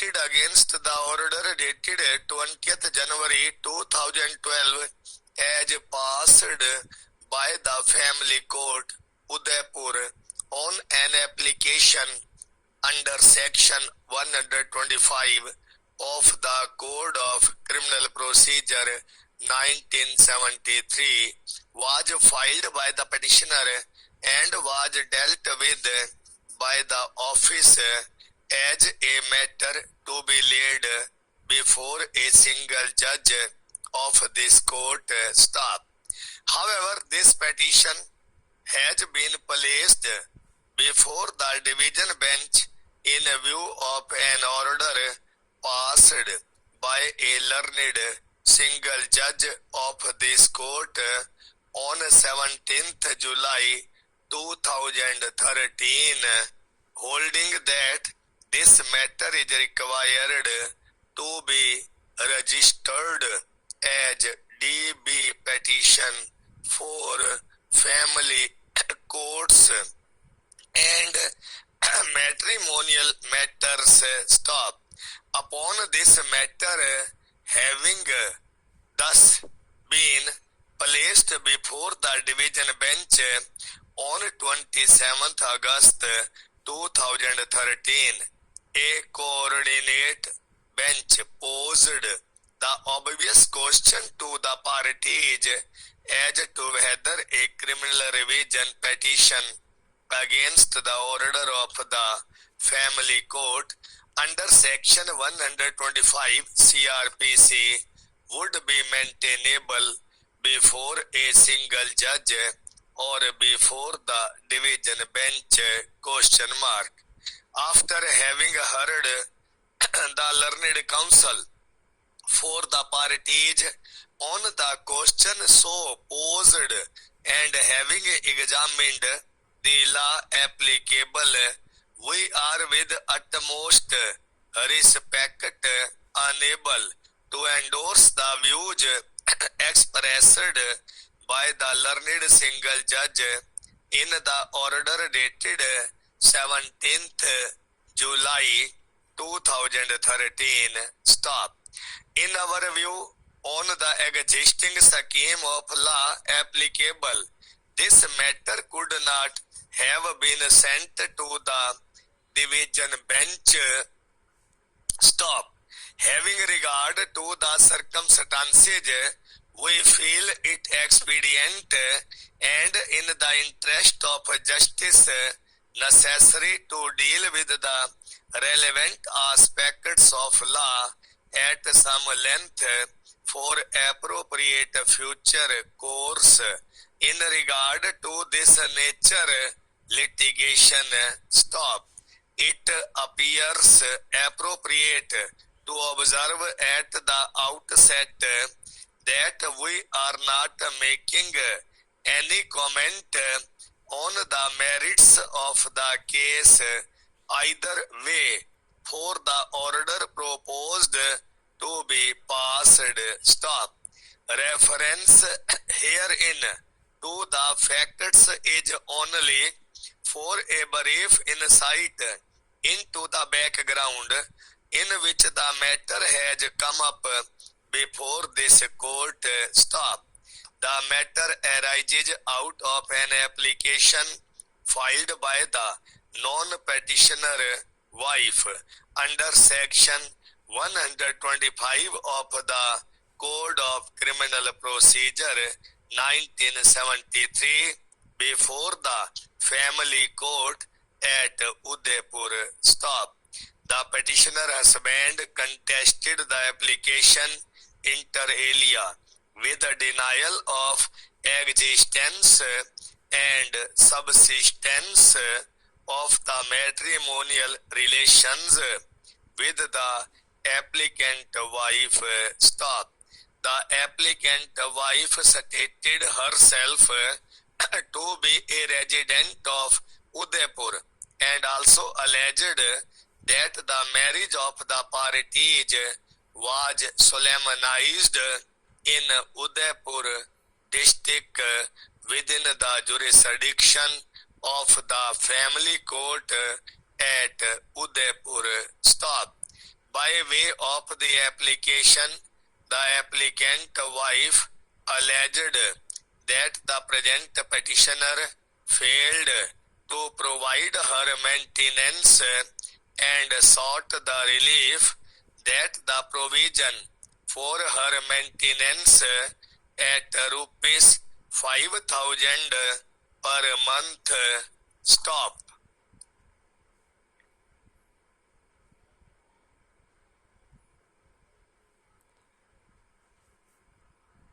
voted against the order dated 20th January 2012 as passed by the Family Court, Udaipur, on an application under Section 125 of the Code of Criminal Procedure 1973 was filed by the petitioner and was dealt with by the office as a matter to be laid before a single judge of this court staff. However, this petition has been placed before the division bench in view of an order passed by a learned single judge of this court on 17th July 2013, holding that this matter is required to be registered as DB petition for family courts and matrimonial matters stop. Upon this matter having thus been placed before the division bench on 27th August 2013, a coordinate bench posed the obvious question to the parties as to whether a criminal revision petition against the order of the Family Court under Section 125 CRPC would be maintainable before a single judge or before the division bench ? After having heard the learned counsel for the parties on the question so posed and having examined the law applicable, we are with utmost respect unable to endorse the views expressed by the learned single judge in the order dated 17th July 2013. Stop. In our view, on the existing scheme of law applicable, this matter could not have been sent to the division bench. Stop. Having regard to the circumstances, we feel it expedient and in the interest of justice necessary to deal with the relevant aspects of law at some length for appropriate future course. In regard to this nature litigation. Stop. It appears appropriate to observe at the outset that we are not making any comment on the merits of the case either way for the order proposed to be passed. Stop. Reference herein to the facts is only for a brief insight into the background in which the matter has come up before this court. Stop. The matter arises out of an application filed by the non-petitioner wife under section 125 of the Code of Criminal Procedure 1973 before the Family Court at Udaipur. Stop. The petitioner husband contested the application inter alia with a denial of existence and subsistence of the matrimonial relations with the applicant wife. Stop. The applicant wife stated herself to be a resident of Udaipur and also alleged that the marriage of the parties was solemnized in Udaipur district within the jurisdiction of the Family Court at Udaipur. Stop. By way of the application, the applicant wife alleged that the present petitioner failed to provide her maintenance and sought the relief that the provision for her maintenance at rupees 5,000 per month stopped.